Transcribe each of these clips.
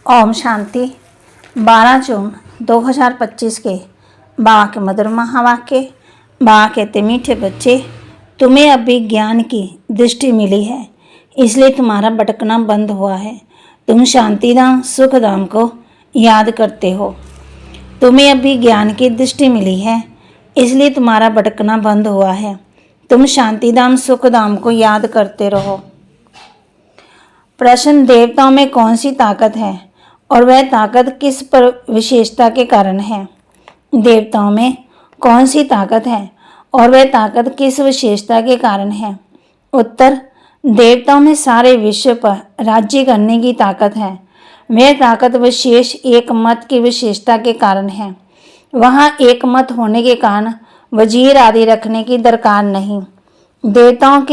ओम शांति। 12 जून 2025 के बाबा के मधुर महावाक्य। बाबा कहते, मीठे बच्चे, तुम्हें अभी ज्ञान की दृष्टि मिली है, इसलिए तुम्हारा भटकना बंद हुआ है। तुम शांतिधाम सुखधाम को याद करते हो। तुम्हें अभी ज्ञान की दृष्टि मिली है, इसलिए तुम्हारा भटकना बंद हुआ है। तुम शांतिधाम सुखधाम को याद करते रहो। प्रश्न, देवताओं में कौन सी ताकत है और वह ताकत किस पर विशेषता के कारण है? देवताओं में कौन सी ताकत है और वह ताकत किस विशेषता के कारण है? उत्तर, देवताओं में सारे विश्व पर राज्य करने की ताकत है। वह ताकत विशेष एक मत की विशेषता के कारण है। वहाँ एक मत होने के कारण वजीर आदि रखने की दरकार नहीं। देवताओं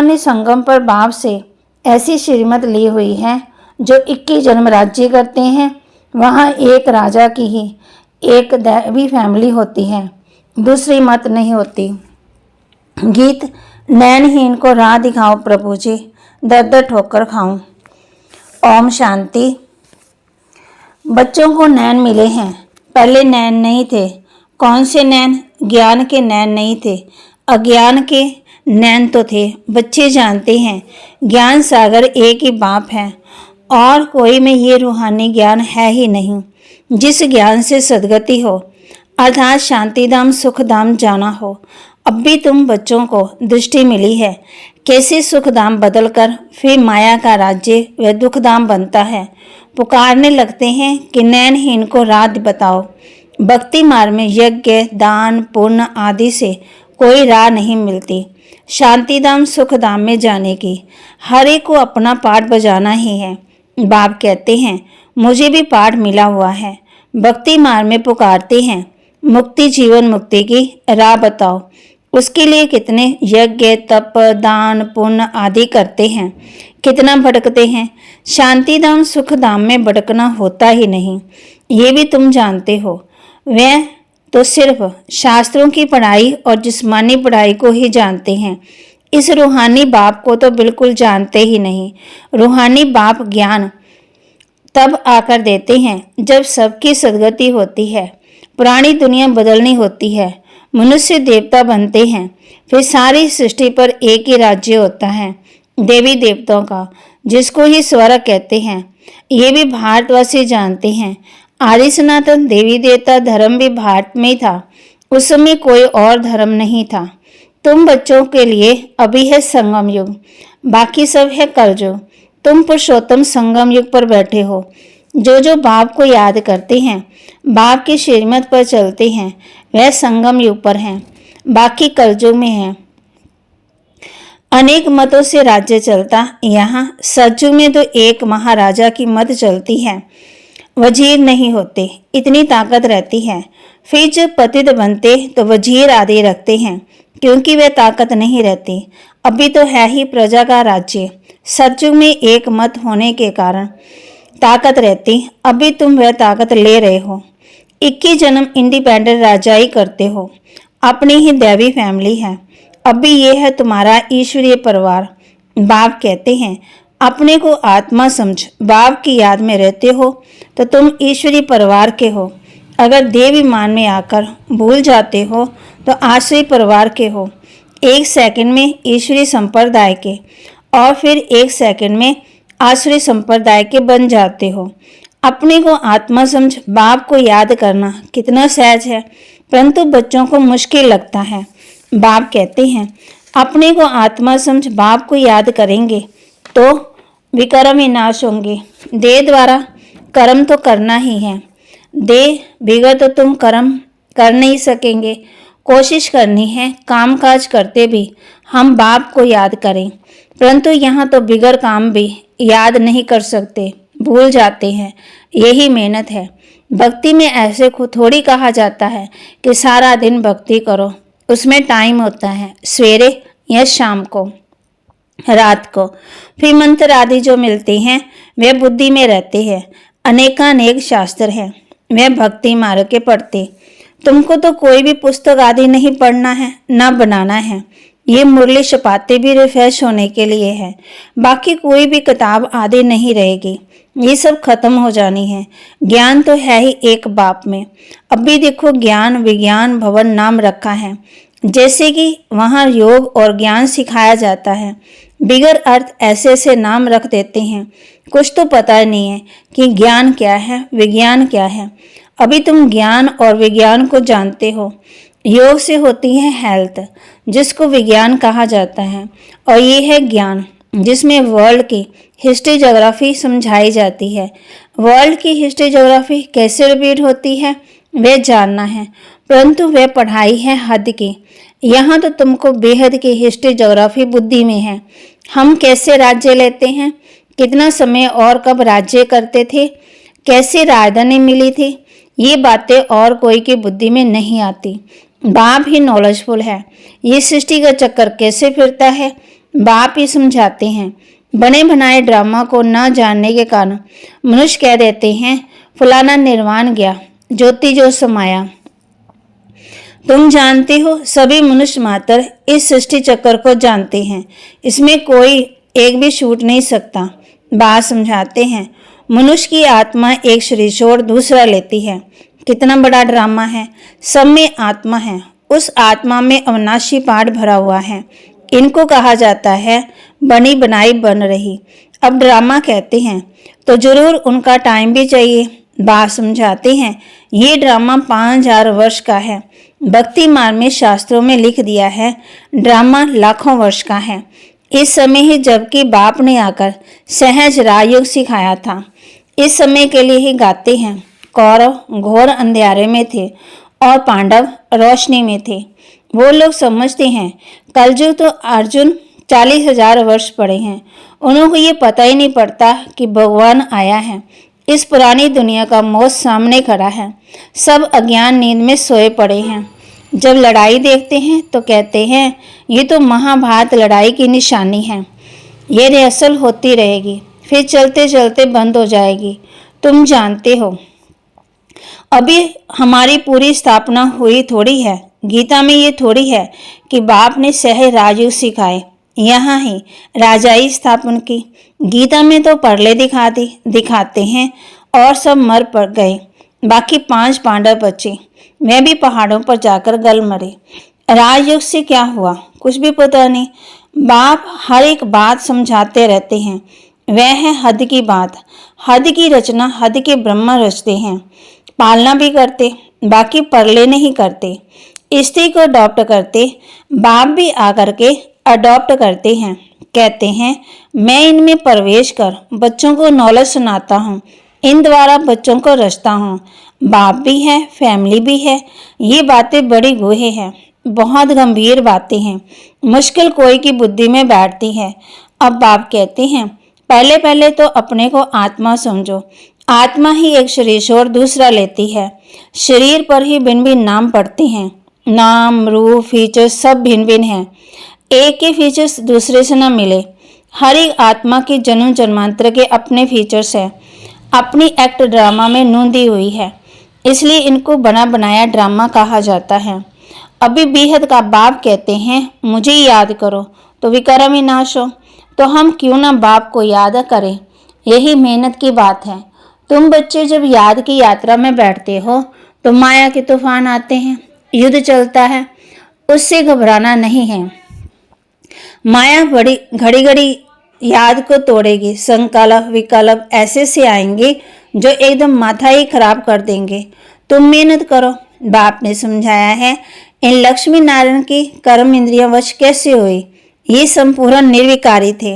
ने संगम पर बाप से ऐसी श्रीमत ली हुई है जो 21 जन्म राज्य करते हैं। वहाँ एक राजा की ही एक दैवी फैमिली होती है, दूसरी मत नहीं होती। गीत, नैनहीन को राह दिखाओ प्रभु जी, दर दर ठोकर खाऊं। ओम शांति। बच्चों को नैन मिले हैं, पहले नैन नहीं थे। कौन से नैन? ज्ञान के नैन नहीं थे, अज्ञान के नैन तो थे। बच्चे जानते हैं ज्ञान सागर एक ही बाप है और कोई में ये रूहानी ज्ञान है ही नहीं जिस ज्ञान से सदगति हो, अर्थात शांतिधाम सुखधाम जाना हो। अब भी तुम बच्चों को दृष्टि मिली है कैसे सुखधाम बदलकर फिर माया का राज्य व दुखधाम बनता है। पुकारने लगते हैं कि नैनहीन को राह बताओ। भक्ति मार्ग में यज्ञ, दान, पुण्य आदि से कोई राह नहीं मिलती। शांतिधाम सुखधाम में जाने की हर एक को अपना पाठ बजाना ही है। बाप कहते हैं, मुझे भी पाठ मिला हुआ है। भक्ति मार्ग में पुकारते हैं, मुक्ति जीवन मुक्ति की राह बताओ। उसके लिए कितने यज्ञ, तप, दान, पुण्य आदि करते हैं, कितना भटकते हैं। शांतिधाम सुखधाम में भटकना होता ही नहीं, ये भी तुम जानते हो। वह तो सिर्फ शास्त्रों की पढ़ाई और जिस्मानी पढ़ाई को ही जानते हैं। इस रूहानी बाप को तो बिल्कुल जानते ही नहीं। रूहानी बाप ज्ञान तब आकर देते हैं जब सबकी सदगति होती है, पुरानी दुनिया बदलनी होती है, मनुष्य देवता बनते हैं, फिर सारी सृष्टि पर एक ही राज्य होता है देवी देवताओं का, जिसको ही स्वर्ग कहते हैं। ये भी भारतवासी जानते हैं। आदि सनातन देवी देवता धर्म भी भारत में ही था। उस समय कोई और धर्म नहीं था। तुम बच्चों के लिए अभी है संगम युग, बाकी सब है कलयुग। तुम पुरुषोत्तम संगम युग पर बैठे हो। जो बाप को याद करते हैं, बाप की श्रीमत पर चलते हैं, वह संगम युग पर हैं, बाकी कलयुग में है। अनेक मतों से राज्य चलता, यहाँ सतयुग में तो एक महाराजा की मत चलती है। वजीर नहीं होते, इतनी ताकत रहती है। फिर जब पतित बनते तो वजीर आदि रखते हैं, क्योंकि वह ताकत नहीं रहती। अभी तो है ही प्रजा का राज्य। सतयुग में एक मत होने के कारण ताकत रहती। अभी तुम वह ताकत ले रहे हो। 21 जन्म इंडिपेंडेंट राजा ही करते हो, अपनी ही दैवी फैमिली है। अभी ये है तुम्हारा ईश्वरीय परिवार। बाप कहते हैं, अपने को आत्मा समझ। बाप की याद में रहते हो तो तुम ईश्वरी परिवार के हो। अगर देवी मान में आकर भूल जाते हो तो आश्रय परिवार के हो। एक सेकंड में ईश्वरी संप्रदाय के और फिर एक सेकंड में आश्रय संप्रदाय के बन जाते हो। अपने को आत्मा समझ। बाप को याद करना कितना सहज है, परंतु बच्चों को मुश्किल लगता है। बाप कहते हैं, अपने को आत्मा समझ। बाप को याद करेंगे तो विकर्म ही नाश होंगे। देह द्वारा कर्म तो करना ही है। देह बिगड़ तो तुम कर्म कर नहीं सकेंगे। कोशिश करनी है काम काज करते भी हम बाप को याद करें, परंतु यहाँ तो बिगड़ काम भी याद नहीं कर सकते, भूल जाते हैं। यही मेहनत है। भक्ति में ऐसे को थोड़ी कहा जाता है कि सारा दिन भक्ति करो। उसमें टाइम होता है, सवेरे या शाम को, रात को। फिर मंत्र आदि जो मिलते हैं वे बुद्धि में रहते हैं। अनेकानेक शास्त्र हैं, वे भक्ति मार्ग के पढ़ते। तुमको तो कोई भी पुस्तक आदि नहीं पढ़ना है, न बनाना है। ये मुरली छपाते भी रिफ्रेश होने के लिए है। बाकी कोई भी किताब आदि नहीं रहेगी, ये सब खत्म हो जानी है। ज्ञान तो है ही एक बाप में। अभी देखो ज्ञान विज्ञान भवन नाम रखा है, जैसे कि वहाँ योग और ज्ञान सिखाया जाता है। बिगर अर्थ ऐसे ऐसे नाम रख देते हैं, कुछ तो पता नहीं है कि ज्ञान क्या है विज्ञान क्या है। अभी तुम ज्ञान और विज्ञान को जानते हो। योग से होती है हेल्थ, जिसको विज्ञान कहा जाता है, और ये है ज्ञान, जिसमें वर्ल्ड की हिस्ट्री ज्योग्राफी समझाई जाती है। वर्ल्ड की हिस्ट्री ज्योग्राफी कैसे रिपीट होती है वह जानना है, परंतु वह पढ़ाई है हद की। यहाँ तो तुमको बेहद की हिस्ट्री ज्योग्राफी बुद्धि में है। हम कैसे राज्य लेते हैं, कितना समय और कब राज्य करते थे, कैसे राजधानी मिली थी, ये बातें और कोई की बुद्धि में नहीं आती। बाप ही नॉलेजफुल है। ये सृष्टि का चक्कर कैसे फिरता है बाप ही समझाते हैं। बने बनाए ड्रामा को न जानने के कारण मनुष्य कह देते हैं फलाना निर्वाण गया, ज्योति जो समाया। तुम जानते हो सभी मनुष्य मात्र इस सृष्टि चक्कर को जानते हैं, इसमें कोई एक भी छूट नहीं सकता। बात समझाते हैं मनुष्य की आत्मा एक शरीर छोड़ दूसरा लेती है। कितना बड़ा ड्रामा है, सब में आत्मा है, उस आत्मा में अविनाशी पाठ भरा हुआ है। इनको कहा जाता है बनी बनाई बन रही। अब ड्रामा कहते हैं तो जरूर उनका टाइम भी चाहिए। बात समझाते हैं ये ड्रामा 5000 वर्ष का है। भक्ति मार्ग में शास्त्रों में लिख दिया है ड्रामा लाखों वर्ष का है। इस समय ही जबकि बाप ने आकर सहज राजयोग सिखाया था, इस समय के लिए ही गाते हैं। कौरव घोर अंधेरे में थे और पांडव रोशनी में थे। वो लोग समझते हैं कलयुग तो अर्जुन 40,000 वर्ष पड़े हैं, उन्होंने ये पता ही नहीं पड़ता कि भगवान आया है। इस पुरानी दुनिया का मौत सामने खड़ा है, सब अज्ञान नींद में सोए पड़े हैं। जब लड़ाई देखते हैं तो कहते हैं ये तो महाभारत लड़ाई की निशानी है, ये रिहर्सल होती रहेगी, फिर चलते चलते बंद हो जाएगी। तुम जानते हो अभी हमारी पूरी स्थापना हुई थोड़ी है। गीता में ये थोड़ी है कि बाप ने सह राजयोग सिखाए, यहाँ ही राजाई स्थापन की। गीता में तो परले दिखाते हैं और सब मर पड़ गए, बाकी 5 पांडव बचे, वे भी पहाड़ों पर जाकर गल मरे। राजयोग से क्या हुआ कुछ भी पता नहीं। बाप हर एक बात समझाते रहते हैं, वह है हद की बात। हद की रचना हद के ब्रह्मा रचते हैं, पालना भी करते, बाकी परले नहीं करते। स्त्री को अडॉप्ट करते, बाप भी आकर के अडॉप्ट करते हैं। कहते हैं मैं इनमें प्रवेश कर बच्चों को नॉलेज सुनाता हूँ, इन द्वारा बच्चों को रचता हूँ। बाप भी है फैमिली भी है। ये बातें बड़ी गुहे हैं, बहुत गंभीर बातें हैं, मुश्किल कोई की बुद्धि में बैठती है। अब बाप कहते हैं पहले पहले तो अपने को आत्मा समझो। आत्मा ही एक शरीर छोड़ दूसरा लेती है। शरीर पर ही भिन्न भिन्न नाम पड़ते हैं, नाम रूप फीचर्स सब भिन्न भिन्न हैं, एक के फीचर्स दूसरे से न मिले। हर एक आत्मा के जन्म जन्मांतर के अपने फीचर्स हैं, अपनी एक्ट ड्रामा में नूंदी हुई है, इसलिए इनको बना बनाया ड्रामा कहा जाता है। अभी बेहद का बाप कहते हैं मुझे याद करो तो विक्रम विनाश हो, तो हम क्यों ना बाप को याद करें, यही मेहनत की बात है। तुम बच्चे जब याद की यात्रा में बैठते हो तो माया के तूफान आते हैं, युद्ध चलता है, उससे घबराना नहीं है। माया बड़ी घड़ी घड़ी याद को तोड़ेगी, संकल्प विकल्प ऐसे से आएंगे जो एकदम माथा ही खराब कर देंगे। तुम मेहनत करो। बाप ने समझाया है इन लक्ष्मी नारायण की कर्म इंद्रियां वश कैसे हुई, ये संपूर्ण निर्विकारी थे।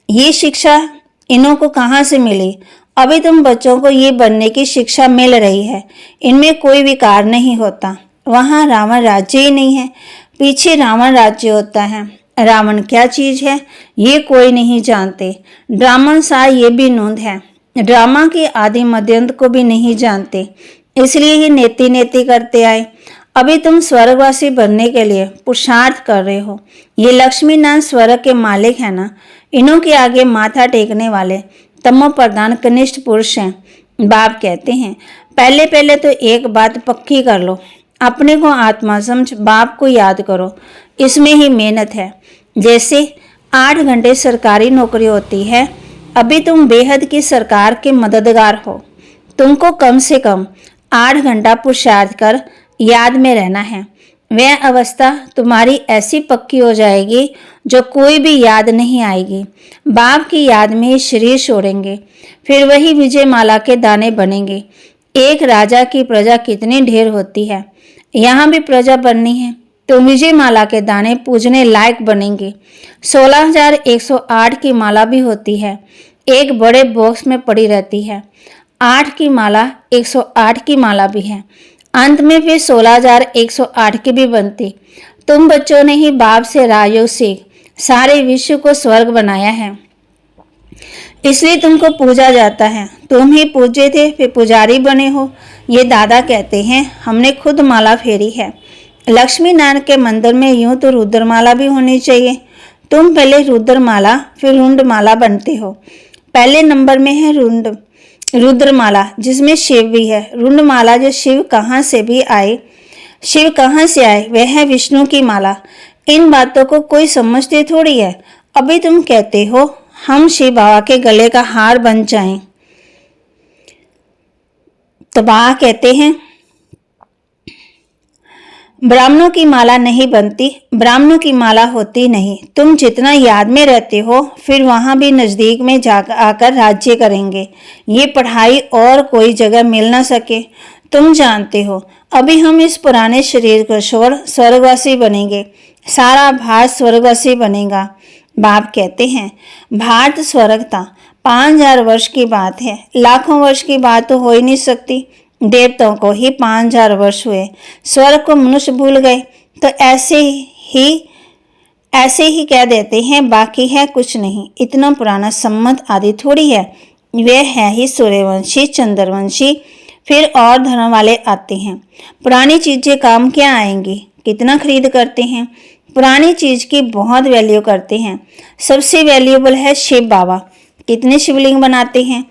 ये शिक्षा इन्हों को कहाँ से मिली? अभी तुम बच्चों को ये बनने की शिक्षा मिल रही है, इनमें कोई विकार नहीं होता। वहाँ रावण राज्य ही नहीं है, पीछे रावण राज्य होता है। रावण क्या चीज है ये कोई नहीं जानते। ड्रामा सा ये भी नोंद है, ड्रामा के आदि मध्यंत को भी नहीं जानते, इसलिए ही नेति नेति करते आए। अभी तुम स्वर्गवासी बनने के लिए पुरुषार्थ कर रहे हो। ये लक्ष्मी नारायण स्वर्ग के मालिक है ना, इन्हों के आगे माथा टेकने वाले तमो प्रधान कनिष्ठ पुरुष हैं। बाप कहते हैं पहले पहले तो एक बात पक्की कर लो, अपने को आत्मा समझ बाप को याद करो, इसमें ही मेहनत है। जैसे 8 घंटे सरकारी नौकरी होती है, अभी तुम बेहद की सरकार के मददगार हो, तुमको कम से कम 8 घंटा पुरुषार्थ कर याद में रहना है। वह अवस्था तुम्हारी ऐसी पक्की हो जाएगी जो कोई भी याद नहीं आएगी। बाप की याद में शरीर छोड़ेंगे, फिर वही विजय माला के दाने बनेंगे। एक राजा की प्रजा कितनी ढेर होती है, यहाँ भी प्रजा बननी है तो विजय माला के दाने पूजने लायक बनेंगे। 16,108 की माला भी होती है, एक बड़े बॉक्स में पड़ी रहती है। 8 की माला 108 की माला भी है, अंत में फिर 16,108 की भी बनती। तुम बच्चों ने ही बाप से राजयोग सीख सारे विश्व को स्वर्ग बनाया है, इसलिए तुमको पूजा जाता है। तुम ही पूजे थे फिर पुजारी बने हो, ये दादा कहते हैं। हमने खुद माला फेरी है। लक्ष्मी नारायण के मंदिर में यूं तो रुद्रमाला भी होनी चाहिए। तुम पहले रुद्रमाला फिर रुंडमाला बनते हो। पहले नंबर में है रुद्रमाला, जिसमें शिव भी है। रुंडमाला जो शिव कहाँ से भी आए, शिव कहाँ से आए, वह है विष्णु की माला। इन बातों को कोई समझते थोड़ी है। अभी तुम कहते हो हम शिव बाबा के गले का हार बन जाएं, तो बाबा कहते हैं ब्राह्मणों की माला नहीं बनती, ब्राह्मणों की माला होती नहीं। तुम जितना याद में रहते हो, फिर वहां भी नजदीक में आकर राज्य करेंगे। ये पढ़ाई और कोई जगह मिल ना सके। तुम जानते हो अभी हम इस पुराने शरीर को छोड़ स्वर्गवासी बनेंगे, सारा भारत स्वर्गवासी बनेगा। बाप कहते हैं भारत स्वर्ग था, 5,000 वर्ष की बात है, लाखों वर्ष की बात तो हो ही नहीं सकती। देवताओं को ही 5,000 वर्ष हुए, स्वर्ग को मनुष्य भूल गए, तो ऐसे ही कह देते हैं बाकी है कुछ नहीं। इतना पुराना सम्मत आदि थोड़ी है, वे है ही सूर्यवंशी चंद्रवंशी, फिर और धर्म वाले आते हैं। पुरानी चीजें काम क्या आएंगी, कितना खरीद करते हैं, पुरानी चीज की बहुत वैल्यू करते हैं। सबसे वैल्यूएबल है शिव बाबा, कितने शिवलिंग बनाते हैं।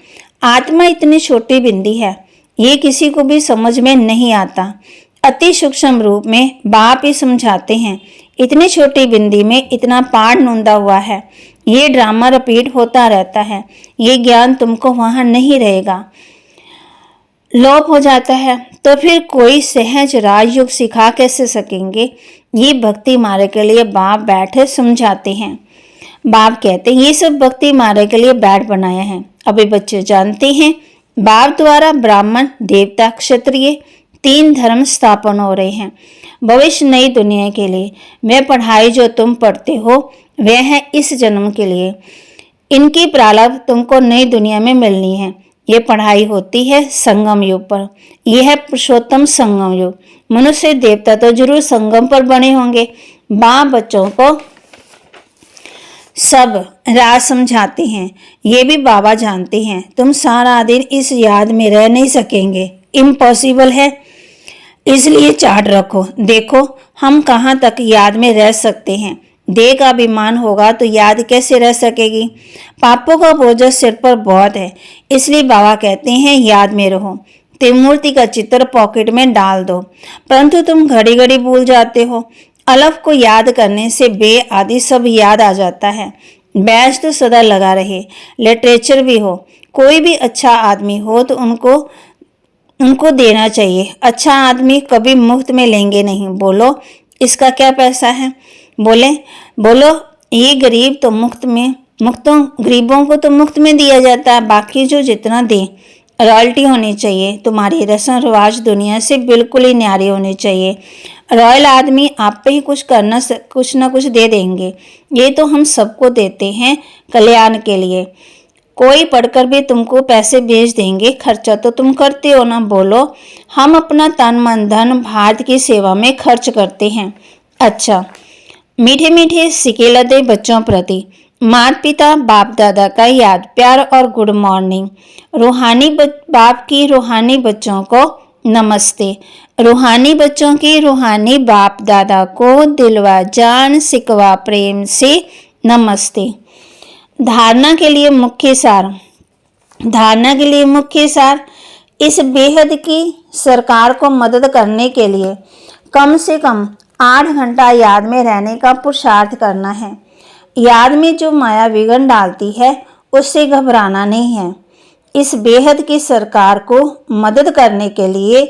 आत्मा इतनी छोटी बिंदी है, ये किसी को भी समझ में नहीं आता। अति सूक्ष्म रूप में बाप ही समझाते हैं, इतनी छोटी बिंदी में इतना पाठ नूंदा हुआ है। ये ड्रामा रिपीट होता रहता है, ये ज्ञान तुमको वहां नहीं रहेगा, लोप हो जाता है। तो फिर कोई सहज राजयोग सिखा कैसे सकेंगे। ये भक्ति मार्ग के लिए बाप बैठे समझाते हैं। बाप कहते हैं ये सब भक्ति मार्ग के लिए बैठ बनाया है। अभी बच्चे जानते हैं बाप द्वारा ब्राह्मण देवता क्षत्रिय 3 धर्म स्थापन हो रहे हैं भविष्य नई दुनिया के लिए। वह पढ़ाई जो तुम पढ़ते हो वह है इस जन्म के लिए, इनकी प्रारब्ध तुमको नई दुनिया में मिलनी है। ये पढ़ाई होती है संगम युग पर, यह है पुरुषोत्तम संगम युग। मनुष्य देवता तो जरूर संगम पर बने होंगे। बाप बच्चों को सब राज समझाते हैं, ये भी बाबा जानते हैं। तुम सारा दिन इस याद में रह नहीं सकेंगे, इम्पॉसिबल है। इसलिए चार्ट रखो, देखो हम कहाँ तक याद में रह सकते हैं। देह का अभिमान होगा तो याद कैसे रह सकेगी। पापों का बोझ सिर पर बहुत है, इसलिए बाबा कहते हैं याद में रहो। त्रिमूर्ति का चित्र पॉकेट में डाल दो, परंतु तुम घड़ी घड़ी भूल जाते हो। अलफ को याद करने से बे आदि सब याद आ जाता है। बैच तो सदा लगा रहे, लिटरेचर भी हो, कोई भी अच्छा आदमी हो तो उनको देना चाहिए। अच्छा आदमी कभी मुफ्त में लेंगे नहीं। बोलो इसका क्या पैसा है, बोलो ये गरीब तो गरीबों को तो मुफ्त में दिया जाता है, बाकी जो जितना दे रॉयल्टी होनी चाहिए। तुम्हारी रस्म रिवाज दुनिया से बिल्कुल ही न्यारी होनी चाहिए। रॉयल आदमी आप पे ही कुछ ना कुछ दे देंगे। ये तो हम सबको देते हैं कल्याण के लिए। कोई पढ़कर भी तुमको पैसे भेज देंगे, खर्चा तो तुम करते हो ना। बोलो हम अपना तन मन धन भारत की सेवा में खर्च करते हैं। अच्छा, मीठे मीठे सिके लदे बच्चों प्रति माता पिता बाप दादा का याद प्यार और गुड मॉर्निंग। रूहानी बाप की रूहानी बच्चों को नमस्ते। रूहानी बच्चों की रूहानी बाप दादा को दिलवा जान सिकवा प्रेम से नमस्ते। धारणा के लिए मुख्य सार इस बेहद की सरकार को मदद करने के लिए कम से कम 8 घंटा याद में रहने का पुरुषार्थ करना है। याद में जो माया विघ्न डालती है उससे घबराना नहीं है। इस बेहद की सरकार को मदद करने के लिए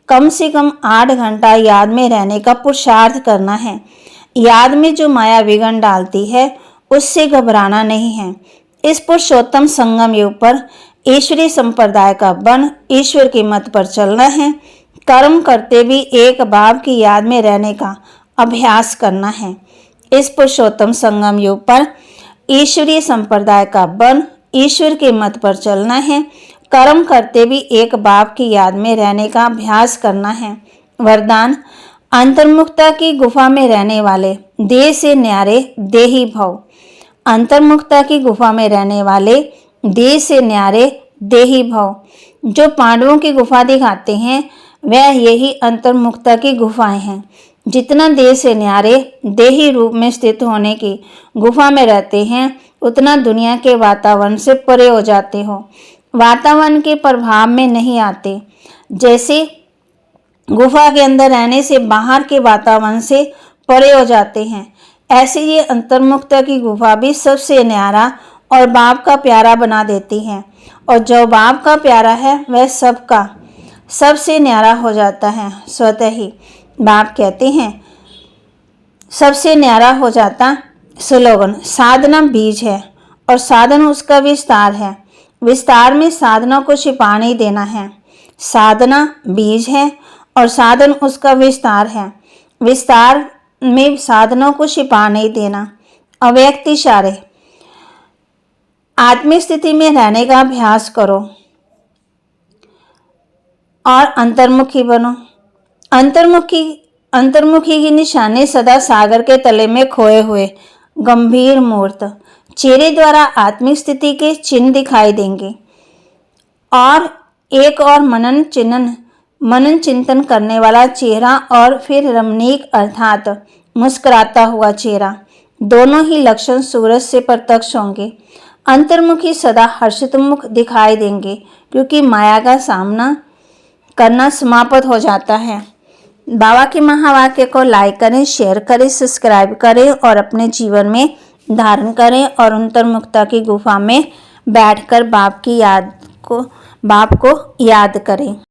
कम से कम 8 घंटा याद में रहने का पुरुषार्थ करना है। याद में जो माया विघ्न डालती है उससे घबराना नहीं है। इस पुरुषोत्तम संगम युग पर ईश्वरीय संप्रदाय का बन ईश्वर की मत पर चलना है। कर्म करते भी एक बाप की याद में रहने का अभ्यास करना है। इस पुरुषोत्तम संगम युग पर ईश्वरीय संप्रदाय का बन ईश्वर के मत पर चलना है। कर्म करते भी एक बाप की याद में रहने का अभ्यास करना है। वरदान, अंतर्मुखता की गुफा में रहने वाले देह से न्यारे देही भव। अंतर्मुखता की गुफा में रहने वाले देह से न्यारे देही भव। जो पांडवों की गुफा दिखाते हैं वह यही अंतर्मुखता की गुफाएं हैं। जितना देह से न्यारे देही रूप में स्थित होने की गुफा में रहते हैं उतना दुनिया के वातावरण से परे हो जाते हो, वातावरण के प्रभाव में नहीं आते। जैसे गुफा के अंदर रहने से बाहर के वातावरण से परे हो जाते हैं, ऐसे ये अंतर्मुखता की गुफा भी सबसे न्यारा और बाप का प्यारा बना देती है। और जो बाप का प्यारा है वह सबका सबसे न्यारा हो जाता है स्वतः ही। बाप कहते हैं सबसे न्यारा हो जाता। स्लोगन, साधना बीज है और साधन उसका विस्तार है। विस्तार में साधना को छिपा नहीं देना है। साधना बीज है और साधन उसका विस्तार है। विस्तार में साधनों को छिपा नहीं देना। अव्यक्त इशारे, आत्मिक स्थिति में रहने का अभ्यास करो और अंतर्मुखी बनो। अंतर्मुखी की निशानी सदा सागर के तले में खोए हुए गंभीर मूर्त चेहरे द्वारा आत्मिक स्थिति के चिन्ह दिखाई देंगे। और एक और मनन चिंतन करने वाला चेहरा और फिर रमणीक अर्थात मुस्कुराता हुआ चेहरा, दोनों ही लक्षण सूरज से प्रत्यक्ष होंगे। अंतर्मुखी सदा हर्षित मुख दिखाई देंगे क्योंकि माया का सामना करना समाप्त हो जाता है। बाबा के महावाक्य को लाइक करें, शेयर करें, सब्सक्राइब करें और अपने जीवन में धारण करें और अंतर्मुखता की गुफा में बैठकर बाप को याद करें।